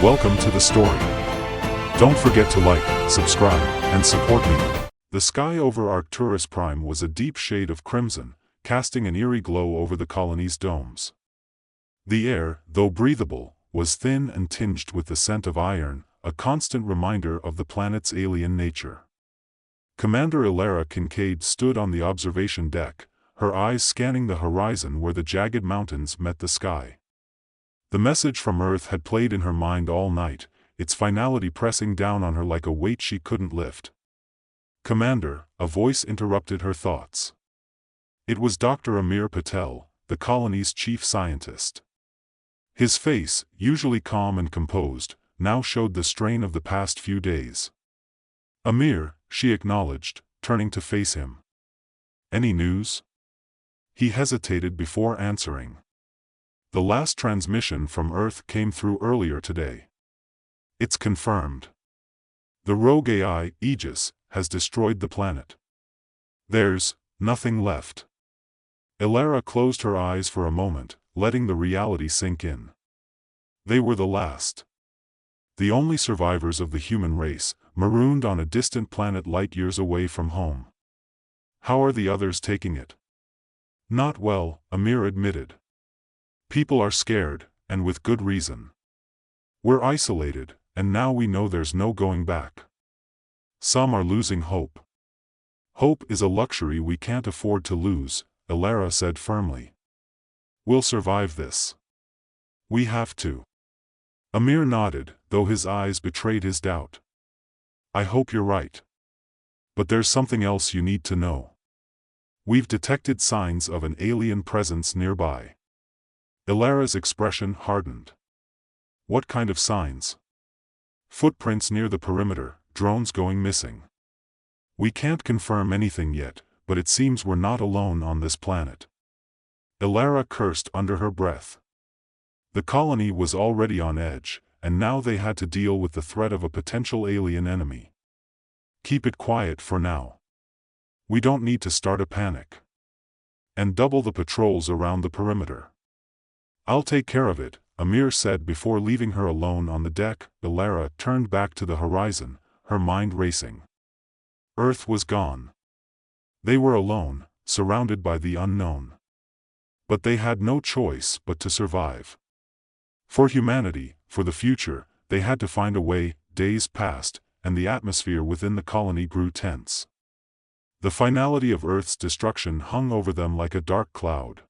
Welcome to the story. Don't forget to like, subscribe, and support me. The sky over Arcturus Prime was a deep shade of crimson, casting an eerie glow over the colony's domes. The air, though breathable, was thin and tinged with the scent of iron, a constant reminder of the planet's alien nature. Commander Ilara Kincaid stood on the observation deck, her eyes scanning the horizon where the jagged mountains met the sky. The message from Earth had played in her mind all night, its finality pressing down on her like a weight she couldn't lift. "Commander," a voice interrupted her thoughts. It was Dr. Amir Patel, the colony's chief scientist. His face, usually calm and composed, now showed the strain of the past few days. "Amir," she acknowledged, turning to face him. "Any news?" He hesitated before answering. "The last transmission from Earth came through earlier today. It's confirmed. The rogue AI, Aegis, has destroyed the planet. There's nothing left." Ilara closed her eyes for a moment, letting the reality sink in. They were the last. The only survivors of the human race, marooned on a distant planet light years away from home. "How are the others taking it?" "Not well," Amir admitted. "People are scared, and with good reason. We're isolated, and now we know there's no going back. Some are losing hope." "Hope is a luxury we can't afford to lose," Ilara said firmly. "We'll survive this. We have to." Amir nodded, though his eyes betrayed his doubt. "I hope you're right. But there's something else you need to know. We've detected signs of an alien presence nearby." Ilara's expression hardened. "What kind of signs?" "Footprints near the perimeter, drones going missing. We can't confirm anything yet, but it seems we're not alone on this planet." Ilara cursed under her breath. The colony was already on edge, and now they had to deal with the threat of a potential alien enemy. "Keep it quiet for now. We don't need to start a panic. And double the patrols around the perimeter." "I'll take care of it," Amir said before leaving her alone on the deck. Ilara turned back to the horizon, her mind racing. Earth was gone. They were alone, surrounded by the unknown. But they had no choice but to survive. For humanity, for the future, they had to find a way. Days passed, and the atmosphere within the colony grew tense. The finality of Earth's destruction hung over them like a dark cloud.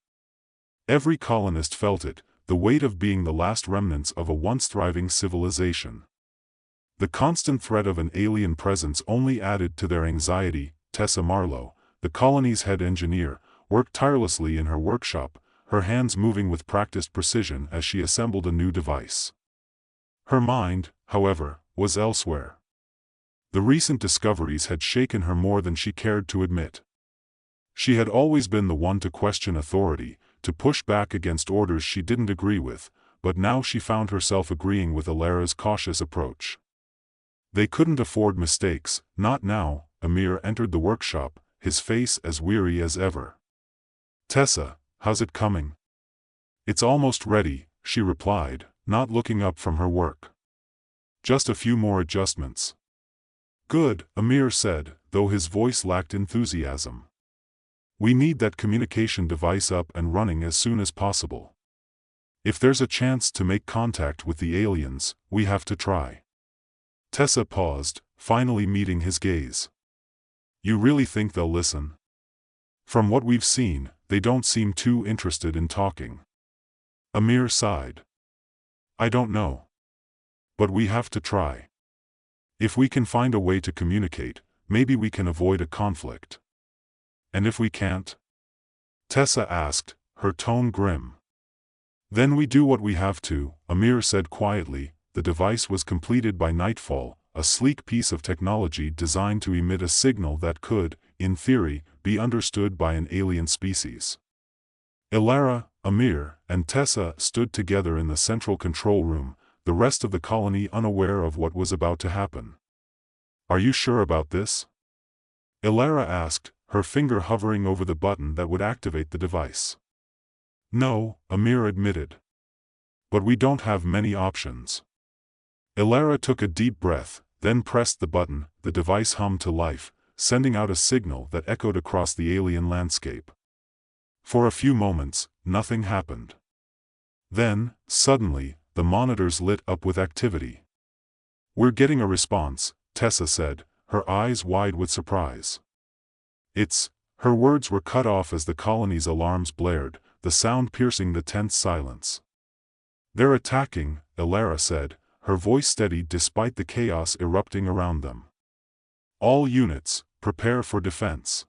Every colonist felt it, the weight of being the last remnants of a once thriving civilization. The constant threat of an alien presence only added to their anxiety. Tessa Marlowe, the colony's head engineer, worked tirelessly in her workshop, her hands moving with practiced precision as she assembled a new device. Her mind, however, was elsewhere. The recent discoveries had shaken her more than she cared to admit. She had always been the one to question authority, to push back against orders she didn't agree with, but now she found herself agreeing with Ilara's cautious approach. They couldn't afford mistakes, not now. Amir entered the workshop, his face as weary as ever. "Tessa, how's it coming?" "It's almost ready," she replied, not looking up from her work. "Just a few more adjustments." "Good," Amir said, though his voice lacked enthusiasm. "We need that communication device up and running as soon as possible. If there's a chance to make contact with the aliens, we have to try." Tessa paused, finally meeting his gaze. "You really think they'll listen?" "From what we've seen, they don't seem too interested in talking." Amir sighed. "I don't know. But we have to try. If we can find a way to communicate, maybe we can avoid a conflict." "And if we can't?" Tessa asked, her tone grim. "Then we do what we have to," Amir said quietly. The device was completed by nightfall, a sleek piece of technology designed to emit a signal that could, in theory, be understood by an alien species. Ilara, Amir, and Tessa stood together in the central control room, the rest of the colony unaware of what was about to happen. "Are you sure about this?" Ilara asked, her finger hovering over the button that would activate the device. "No," Amir admitted. "But we don't have many options. Elara took a deep breath, then pressed the button. The device hummed to life, sending out a signal that echoed across the alien landscape. For a few moments, nothing happened. Then, suddenly, the monitors lit up with activity. "We're getting a response," Tessa said, her eyes wide with surprise. Her words were cut off as the colony's alarms blared, the sound piercing the tense silence. "They're attacking," Elara said, her voice steady despite the chaos erupting around them. "All units, prepare for defense."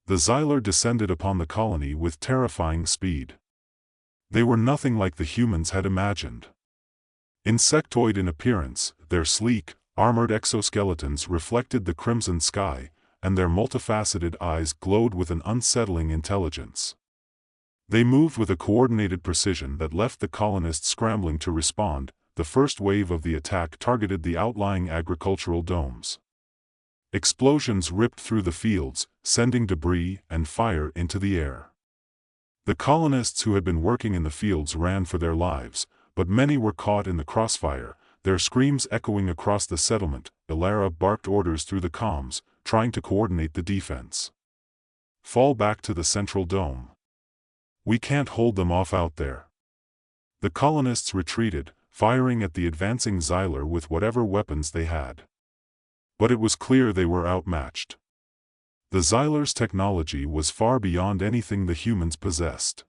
The Xylar descended upon the colony with terrifying speed. They were nothing like the humans had imagined. Insectoid in appearance, their sleek, armored exoskeletons reflected the crimson sky, and their multifaceted eyes glowed with an unsettling intelligence. They moved with a coordinated precision that left the colonists scrambling to respond. The first wave of the attack targeted the outlying agricultural domes. Explosions ripped through the fields, sending debris and fire into the air. The colonists who had been working in the fields ran for their lives, but many were caught in the crossfire, their screams echoing across the settlement. Elara barked orders through the comms, trying to coordinate the defense. "Fall back to the central dome. We can't hold them off out there." The colonists retreated, firing at the advancing Xylar with whatever weapons they had. But it was clear they were outmatched. The Xylar's technology was far beyond anything the humans possessed.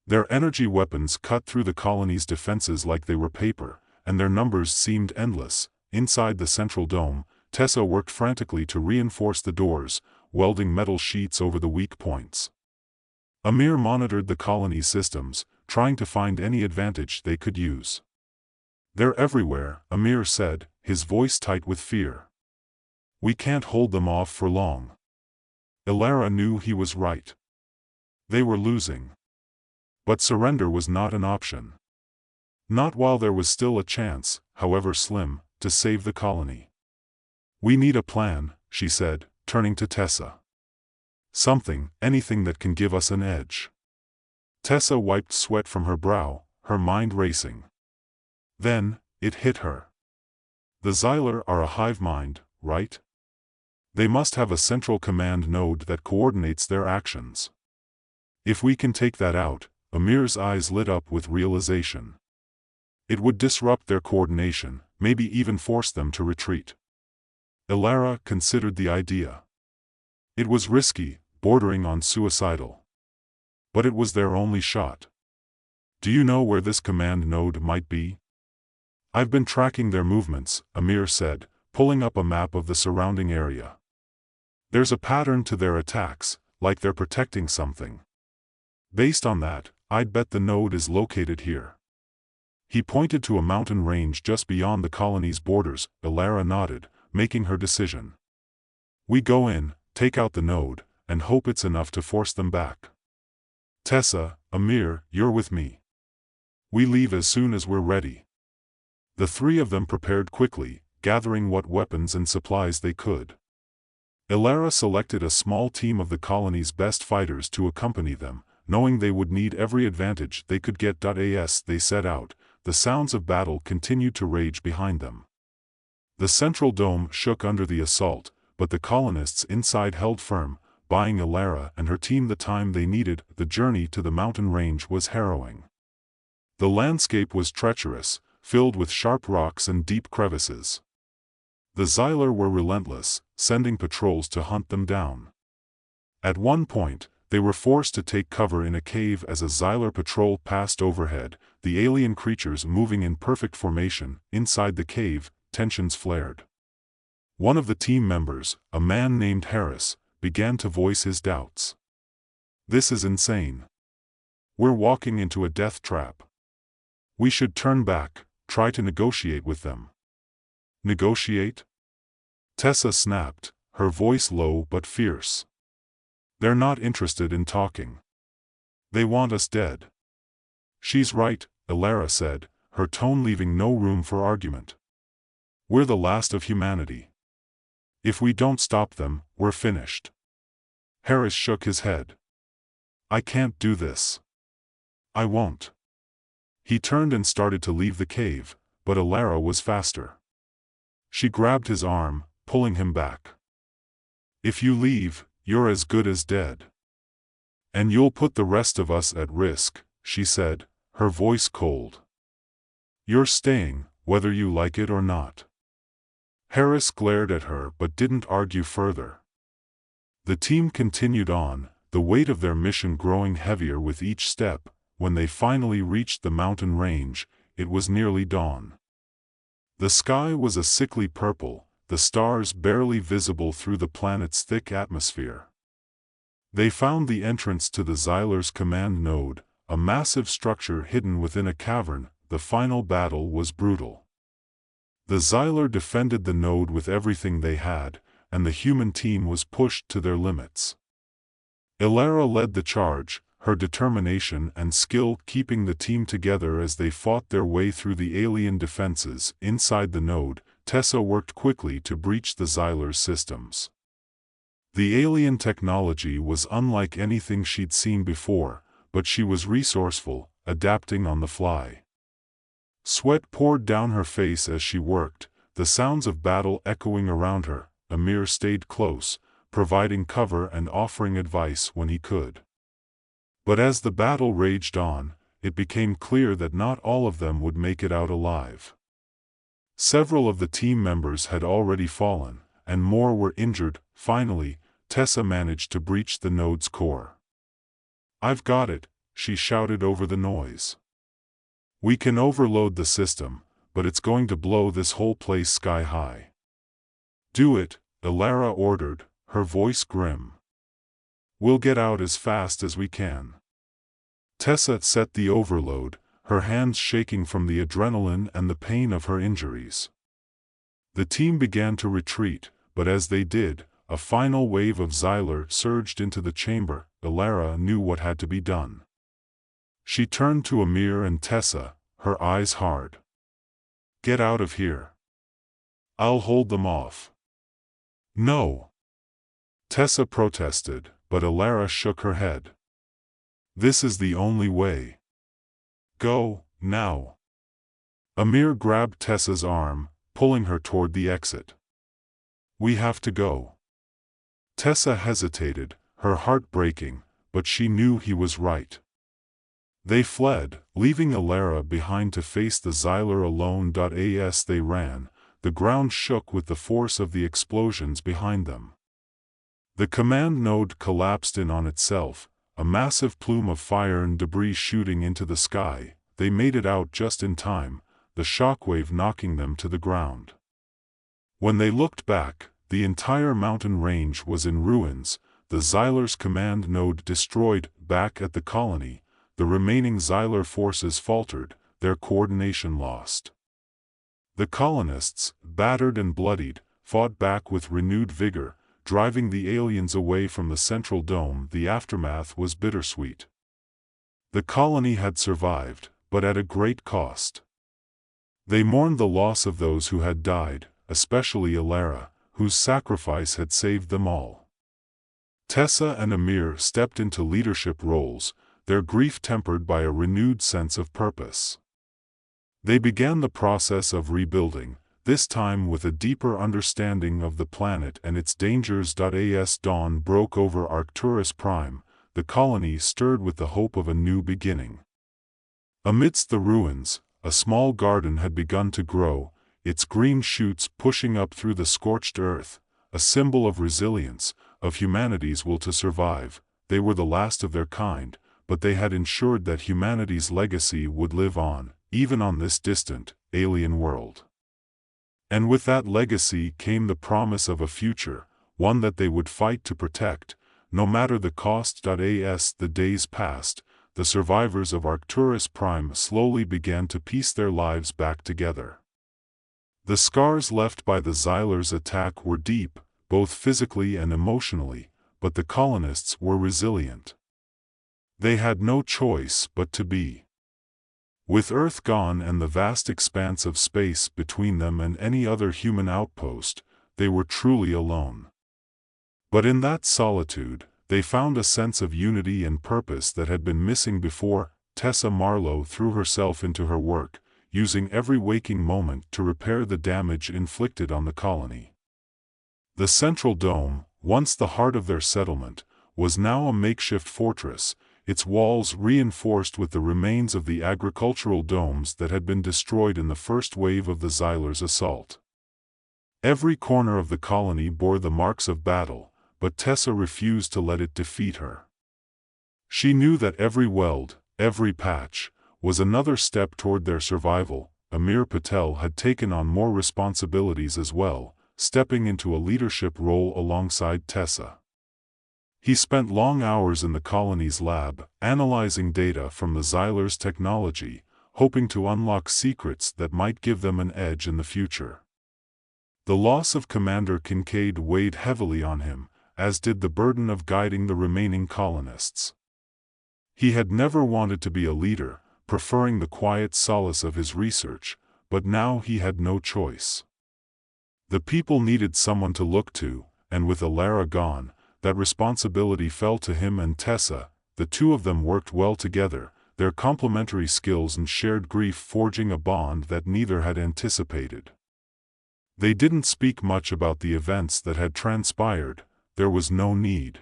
Their energy weapons cut through the colony's defenses like they were paper, and their numbers seemed endless. Inside the central dome, Tessa worked frantically to reinforce the doors, welding metal sheets over the weak points. Amir monitored the colony's systems, trying to find any advantage they could use. "They're everywhere," Amir said, his voice tight with fear. "We can't hold them off for long." Elara knew he was right. They were losing. But surrender was not an option. Not while there was still a chance, however slim, to save the colony. "We need a plan," she said, turning to Tessa. Anything that can give us an edge." Tessa wiped sweat from her brow, her mind racing. Then, it hit her. The Xylar are a hive mind, right? They must have a central command node that coordinates their actions. If we can take that out, Amir's eyes lit up with realization. It would disrupt their coordination, maybe even force them to retreat. Elara considered the idea. It was risky, bordering on suicidal. But it was their only shot. "Do you know where this command node might be?" "I've been tracking their movements," Amir said, pulling up a map of the surrounding area. "There's a pattern to their attacks, like they're protecting something. Based on that, I'd bet the node is located here." He pointed to a mountain range just beyond the colony's borders. Elara nodded, making her decision. "We go in, take out the node, and hope it's enough to force them back." "Tessa, Amir, you're with me. We leave as soon as we're ready." The three of them prepared quickly, gathering what weapons and supplies they could. Elara selected a small team of the colony's best fighters to accompany them, knowing they would need every advantage they could get. As they set out, the sounds of battle continued to rage behind them. The central dome shook under the assault, but the colonists inside held firm, buying Elara and her team the time they needed. The journey to the mountain range was harrowing. The landscape was treacherous, filled with sharp rocks and deep crevices. The Xylar were relentless, sending patrols to hunt them down. At one point, they were forced to take cover in a cave as a Xylar patrol passed overhead, the alien creatures moving in perfect formation. Inside the cave, tensions flared. One of the team members, a man named Harris, began to voice his doubts. "This is insane. We're walking into a death trap. We should turn back, try to negotiate with them." "Negotiate?" Tessa snapped, her voice low but fierce. "They're not interested in talking. They want us dead." "She's right," Elara said, her tone leaving no room for argument. "We're the last of humanity. If we don't stop them, we're finished." Harris shook his head. "I can't do this. I won't." He turned and started to leave the cave, but Alara was faster. She grabbed his arm, pulling him back. "If you leave, you're as good as dead. And you'll put the rest of us at risk," she said, her voice cold. "You're staying, whether you like it or not." Harris glared at her but didn't argue further. The team continued on, the weight of their mission growing heavier with each step. When they finally reached the mountain range, it was nearly dawn. The sky was a sickly purple, the stars barely visible through the planet's thick atmosphere. They found the entrance to the Xyler's command node, a massive structure hidden within a cavern. The final battle was brutal. The Xyler defended the node with everything they had, and the human team was pushed to their limits. Alara led the charge, her determination and skill keeping the team together as they fought their way through the alien defenses. Inside the node, Tessa worked quickly to breach the Xyler's systems. The alien technology was unlike anything she'd seen before, but she was resourceful, adapting on the fly. Sweat poured down her face as she worked, the sounds of battle echoing around her. Amir stayed close, providing cover and offering advice when he could. But as the battle raged on, it became clear that not all of them would make it out alive. Several of the team members had already fallen, and more were injured. Finally, Tessa managed to breach the node's core. "I've got it," she shouted over the noise. "We can overload the system, but it's going to blow this whole place sky high." "Do it," Alara ordered, her voice grim. "We'll get out as fast as we can." Tessa set the overload, her hands shaking from the adrenaline and the pain of her injuries. The team began to retreat, but as they did, a final wave of Xyler surged into the chamber. Alara knew what had to be done. She turned to Amir and Tessa, her eyes hard. "Get out of here. I'll hold them off." "No," Tessa protested, but Alara shook her head. "This is the only way. Go, now." Amir grabbed Tessa's arm, pulling her toward the exit. "We have to go." Tessa hesitated, her heart breaking, but she knew he was right. They fled, leaving Alara behind to face the Xyler alone. As they ran, the ground shook with the force of the explosions behind them. The command node collapsed in on itself, a massive plume of fire and debris shooting into the sky. They made it out just in time, the shockwave knocking them to the ground. When they looked back, the entire mountain range was in ruins, the Xyler's command node destroyed. Back at the colony, the remaining Xyler forces faltered, their coordination lost. The colonists, battered and bloodied, fought back with renewed vigor, driving the aliens away from the central dome. The aftermath was bittersweet. The colony had survived, but at a great cost. They mourned the loss of those who had died, especially Alara, whose sacrifice had saved them all. Tessa and Amir stepped into leadership roles, their grief tempered by a renewed sense of purpose. They began the process of rebuilding, this time with a deeper understanding of the planet and its dangers. As dawn broke over Arcturus Prime, the colony stirred with the hope of a new beginning. Amidst the ruins, a small garden had begun to grow, its green shoots pushing up through the scorched earth, a symbol of resilience, of humanity's will to survive. They were the last of their kind, but they had ensured that humanity's legacy would live on, even on this distant, alien world. And with that legacy came the promise of a future, one that they would fight to protect, no matter the cost. As the days passed, the survivors of Arcturus Prime slowly began to piece their lives back together. The scars left by the Xyler's attack were deep, both physically and emotionally, but the colonists were resilient. They had no choice but to be. With Earth gone and the vast expanse of space between them and any other human outpost, they were truly alone. But in that solitude, they found a sense of unity and purpose that had been missing before. Tessa Marlowe threw herself into her work, using every waking moment to repair the damage inflicted on the colony. The central dome, once the heart of their settlement, was now a makeshift fortress, its walls reinforced with the remains of the agricultural domes that had been destroyed in the first wave of the Xylers' assault. Every corner of the colony bore the marks of battle, but Tessa refused to let it defeat her. She knew that every weld, every patch, was another step toward their survival. Amir Patel had taken on more responsibilities as well, stepping into a leadership role alongside Tessa. He spent long hours in the colony's lab, analyzing data from the Xylers' technology, hoping to unlock secrets that might give them an edge in the future. The loss of Commander Kincaid weighed heavily on him, as did the burden of guiding the remaining colonists. He had never wanted to be a leader, preferring the quiet solace of his research, but now he had no choice. The people needed someone to look to, and with Alara gone, that responsibility fell to him and Tessa. The two of them worked well together, their complementary skills and shared grief forging a bond that neither had anticipated. They didn't speak much about the events that had transpired. There was no need.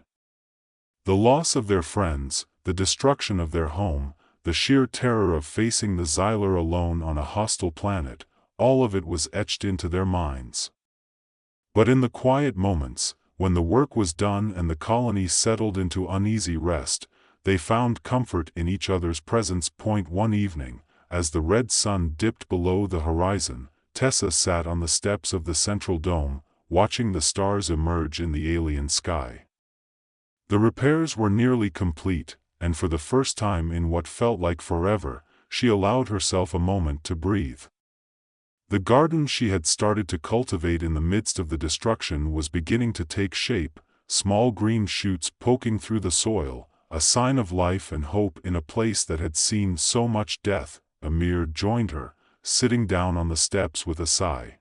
The loss of their friends, the destruction of their home, the sheer terror of facing the Xyler alone on a hostile planet, all of it was etched into their minds. But in the quiet moments, when the work was done and the colony settled into uneasy rest, they found comfort in each other's presence. One evening, as the red sun dipped below the horizon, Tessa sat on the steps of the central dome, watching the stars emerge in the alien sky. The repairs were nearly complete, and for the first time in what felt like forever, she allowed herself a moment to breathe. The garden she had started to cultivate in the midst of the destruction was beginning to take shape, small green shoots poking through the soil, a sign of life and hope in a place that had seen so much death. Amir joined her, sitting down on the steps with a sigh.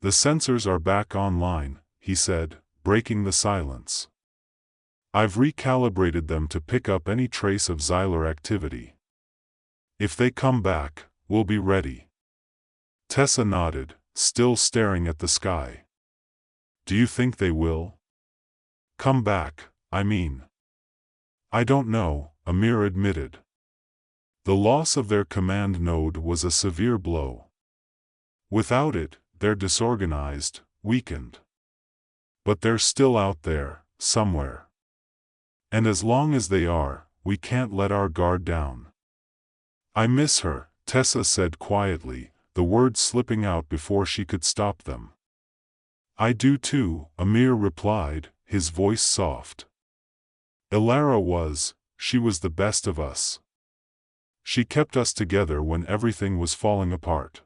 "The sensors are back online," he said, breaking the silence. "I've recalibrated them to pick up any trace of Xyler activity. If they come back, we'll be ready." Tessa nodded, still staring at the sky. "Do you think they will come back, I mean?" "I don't know," Amir admitted. The loss of their command node was a severe blow. Without it, they're disorganized, weakened. But they're still out there, somewhere. And as long as they are, we can't let our guard down. "I miss her," Tessa said quietly, the words slipping out before she could stop them. "I do too," Amir replied, his voice soft. She was the best of us. She kept us together when everything was falling apart.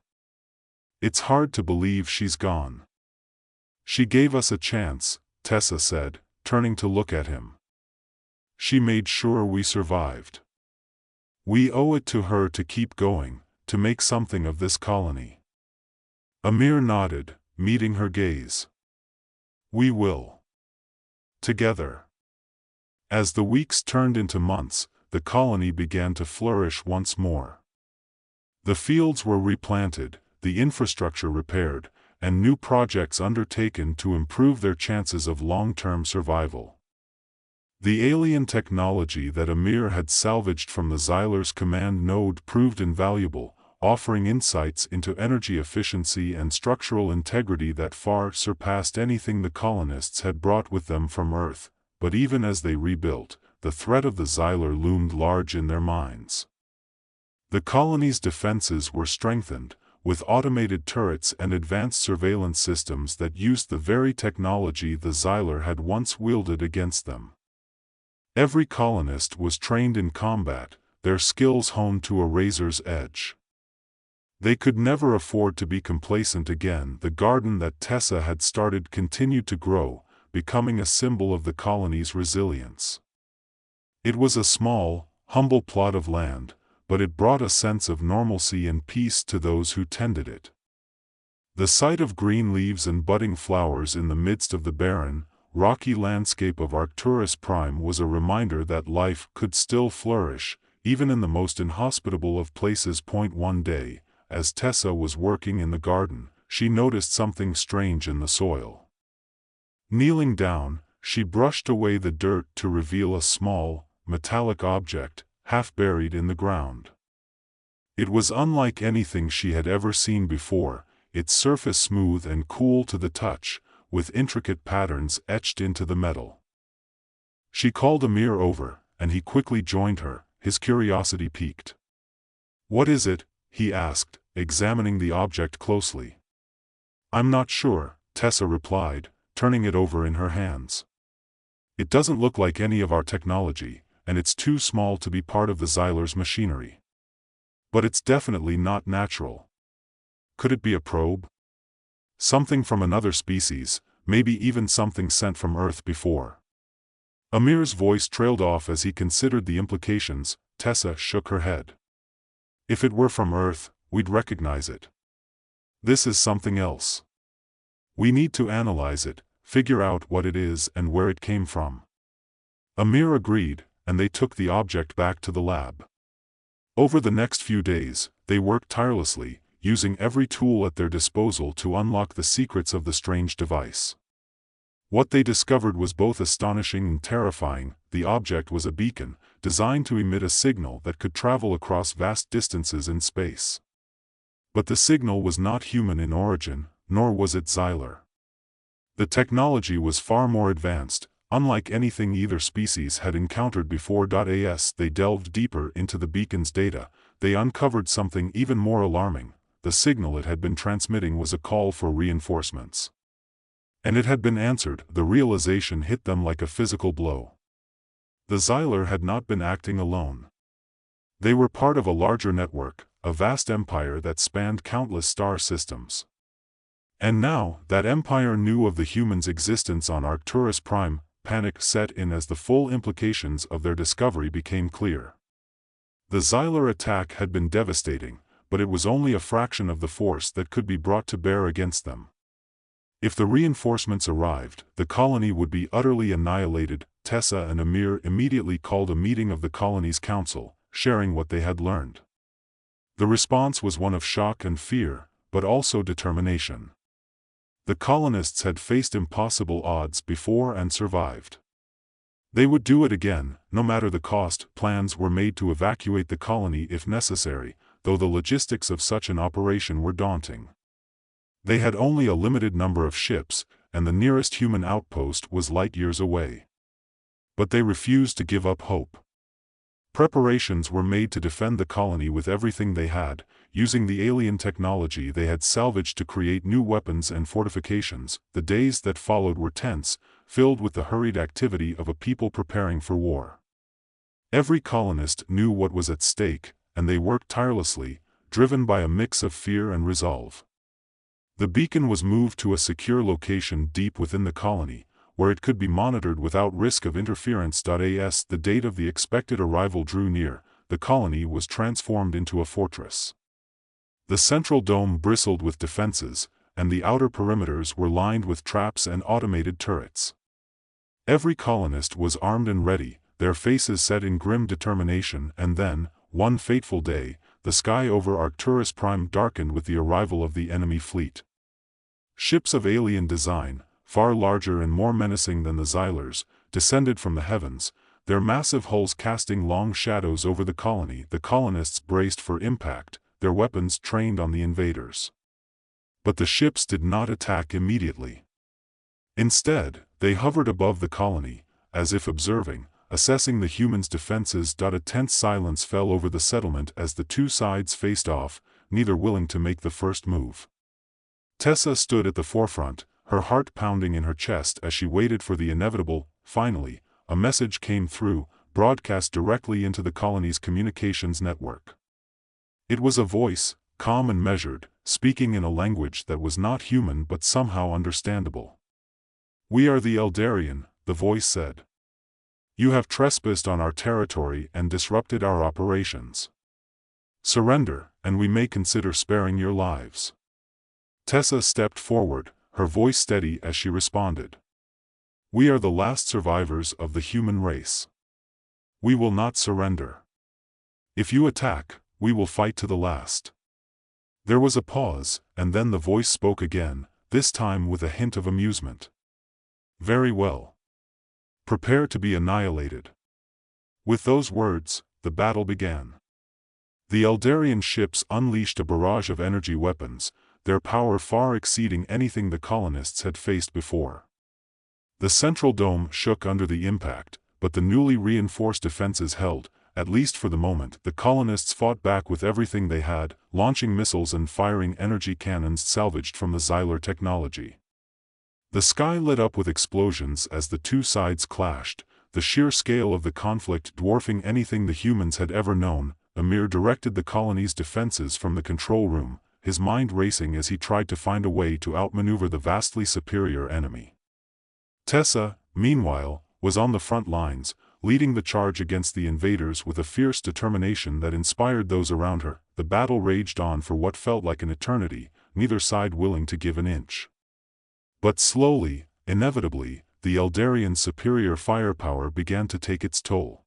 It's hard to believe she's gone." "She gave us a chance," Tessa said, turning to look at him. "She made sure we survived. We owe it to her to keep going, to make something of this colony." Amir nodded, meeting her gaze. "We will. Together." As the weeks turned into months, the colony began to flourish once more. The fields were replanted, the infrastructure repaired, and new projects undertaken to improve their chances of long-term survival. The alien technology that Amir had salvaged from the Xyler's command node proved invaluable, offering insights into energy efficiency and structural integrity that far surpassed anything the colonists had brought with them from Earth. But even as they rebuilt, the threat of the Xyler loomed large in their minds. The colony's defenses were strengthened, with automated turrets and advanced surveillance systems that used the very technology the Xyler had once wielded against them. Every colonist was trained in combat, their skills honed to a razor's edge. They could never afford to be complacent again. The garden that Tessa had started continued to grow, becoming a symbol of the colony's resilience. It was a small, humble plot of land, but it brought a sense of normalcy and peace to those who tended it. The sight of green leaves and budding flowers in the midst of the barren, rocky landscape of Arcturus Prime was a reminder that life could still flourish, even in the most inhospitable of places. One day, as Tessa was working in the garden, she noticed something strange in the soil. Kneeling down, she brushed away the dirt to reveal a small, metallic object, half buried in the ground. It was unlike anything she had ever seen before, its surface smooth and cool to the touch, with intricate patterns etched into the metal. She called Amir over, and he quickly joined her, his curiosity piqued. "What is it?" he asked, examining the object closely. "I'm not sure," Tessa replied, turning it over in her hands. "It doesn't look like any of our technology, and it's too small to be part of the Xyler's machinery. But it's definitely not natural. Could it be a probe? Something from another species, maybe even something sent from Earth before." Amir's voice trailed off as he considered the implications. Tessa shook her head. "If it were from Earth, we'd recognize it. This is something else. We need to analyze it, figure out what it is and where it came from." Amir agreed, and they took the object back to the lab. Over the next few days, they worked tirelessly, using every tool at their disposal to unlock the secrets of the strange device. What they discovered was both astonishing and terrifying. The object was a beacon, designed to emit a signal that could travel across vast distances in space. But the signal was not human in origin, nor was it Xyler. The technology was far more advanced, unlike anything either species had encountered before. As they delved deeper into the beacon's data, they uncovered something even more alarming. The signal it had been transmitting was a call for reinforcements. And it had been answered. The realization hit them like a physical blow. The Xyler had not been acting alone. They were part of a larger network, a vast empire that spanned countless star systems. And now, that empire knew of the humans' existence on Arcturus Prime. Panic set in as the full implications of their discovery became clear. The Xyler attack had been devastating, but it was only a fraction of the force that could be brought to bear against them. If the reinforcements arrived, the colony would be utterly annihilated. Tessa and Amir immediately called a meeting of the colony's council, sharing what they had learned. The response was one of shock and fear, but also determination. The colonists had faced impossible odds before and survived. They would do it again, no matter the cost. Plans were made to evacuate the colony if necessary, though the logistics of such an operation were daunting. They had only a limited number of ships, and the nearest human outpost was light years away. But they refused to give up hope. Preparations were made to defend the colony with everything they had, using the alien technology they had salvaged to create new weapons and fortifications. The days that followed were tense, filled with the hurried activity of a people preparing for war. Every colonist knew what was at stake, and they worked tirelessly, driven by a mix of fear and resolve. The beacon was moved to a secure location deep within the colony, where it could be monitored without risk of interference. As the date of the expected arrival drew near, the colony was transformed into a fortress. The central dome bristled with defenses, and the outer perimeters were lined with traps and automated turrets. Every colonist was armed and ready, their faces set in grim determination. And then, one fateful day, the sky over Arcturus Prime darkened with the arrival of the enemy fleet. Ships of alien design, far larger and more menacing than the Xylers, descended from the heavens, their massive hulls casting long shadows over the colony. The colonists braced for impact, their weapons trained on the invaders. But the ships did not attack immediately. Instead, they hovered above the colony, as if observing, assessing the humans' defenses. A tense silence fell over the settlement as the two sides faced off, neither willing to make the first move. Tessa stood at the forefront, her heart pounding in her chest as she waited for the inevitable. Finally, a message came through, broadcast directly into the colony's communications network. It was a voice, calm and measured, speaking in a language that was not human but somehow understandable. "We are the Eldarian," the voice said. "You have trespassed on our territory and disrupted our operations. Surrender, and we may consider sparing your lives." Tessa stepped forward, her voice steady as she responded. "We are the last survivors of the human race. We will not surrender. If you attack, we will fight to the last." There was a pause, and then the voice spoke again, this time with a hint of amusement. "Very well. Prepare to be annihilated." With those words, the battle began. The Eldarian ships unleashed a barrage of energy weapons, their power far exceeding anything the colonists had faced before. The central dome shook under the impact, but the newly reinforced defenses held. At least for the moment, the colonists fought back with everything they had, launching missiles and firing energy cannons salvaged from the Xylar technology. The sky lit up with explosions as the two sides clashed, the sheer scale of the conflict dwarfing anything the humans had ever known. Amir directed the colony's defenses from the control room, his mind racing as he tried to find a way to outmaneuver the vastly superior enemy. Tessa, meanwhile, was on the front lines, leading the charge against the invaders with a fierce determination that inspired those around her. The battle raged on for what felt like an eternity, neither side willing to give an inch. But slowly, inevitably, the Eldarian's superior firepower began to take its toll.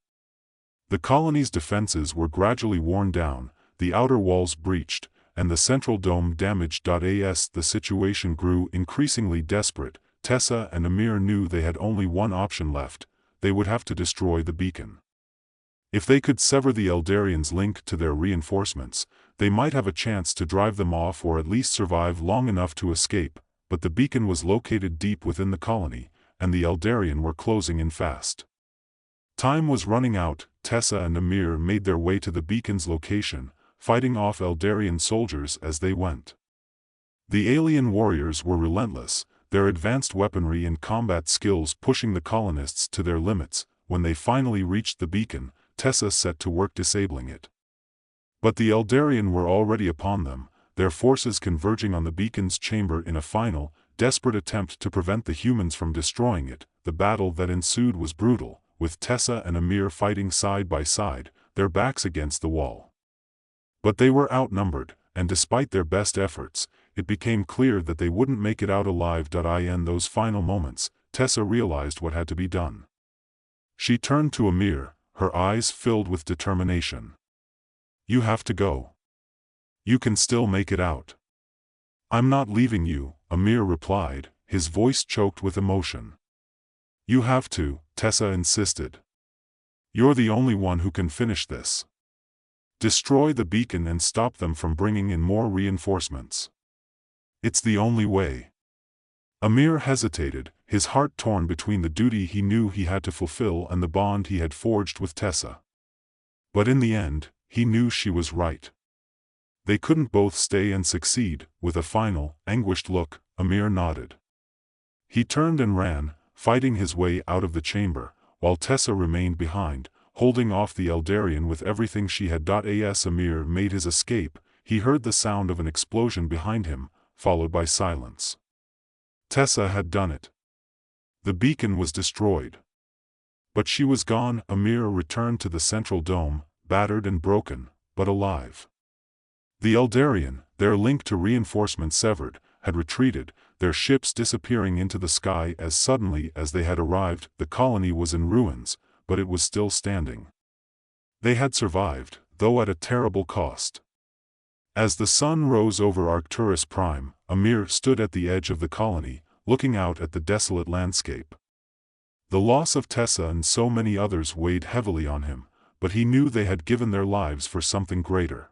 The colony's defenses were gradually worn down, the outer walls breached, and the central dome damaged. As the situation grew increasingly desperate, Tessa and Amir knew they had only one option left. They would have to destroy the beacon. If they could sever the Eldarian's link to their reinforcements, they might have a chance to drive them off or at least survive long enough to escape, but the beacon was located deep within the colony, and the Eldarian were closing in fast. Time was running out. Tessa and Amir made their way to the beacon's location, fighting off Eldarian soldiers as they went. The alien warriors were relentless, their advanced weaponry and combat skills pushing the colonists to their limits. When they finally reached the beacon, Tessa set to work disabling it. But the Eldarian were already upon them, their forces converging on the beacon's chamber in a final, desperate attempt to prevent the humans from destroying it. The battle that ensued was brutal, with Tessa and Amir fighting side by side, their backs against the wall. But they were outnumbered, and despite their best efforts, it became clear that they wouldn't make it out alive. In those final moments, Tessa realized what had to be done. She turned to Amir, her eyes filled with determination. "You have to go. You can still make it out." "I'm not leaving you," Amir replied, his voice choked with emotion. "You have to," Tessa insisted. "You're the only one who can finish this. Destroy the beacon and stop them from bringing in more reinforcements. It's the only way." Amir hesitated, his heart torn between the duty he knew he had to fulfill and the bond he had forged with Tessa. But in the end, he knew she was right. They couldn't both stay and succeed. With a final, anguished look, Amir nodded. He turned and ran, fighting his way out of the chamber, while Tessa remained behind, holding off the Eldarian with everything she had. As Amir made his escape, he heard the sound of an explosion behind him, followed by silence. Tessa had done it. The beacon was destroyed. But she was gone. Amir returned to the central dome, battered and broken, but alive. The Eldarian, their link to reinforcement severed, had retreated, their ships disappearing into the sky as suddenly as they had arrived. The colony was in ruins, but it was still standing. They had survived, though at a terrible cost. As the sun rose over Arcturus Prime, Amir stood at the edge of the colony, looking out at the desolate landscape. The loss of Tessa and so many others weighed heavily on him, but he knew they had given their lives for something greater.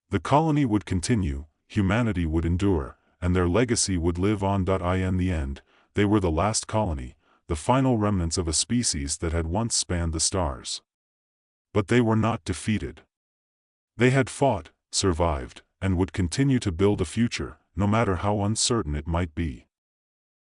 The colony would continue, humanity would endure, and their legacy would live on. In the end, they were the last colony, the final remnants of a species that had once spanned the stars. But they were not defeated. They had fought, survived, and would continue to build a future, no matter how uncertain it might be.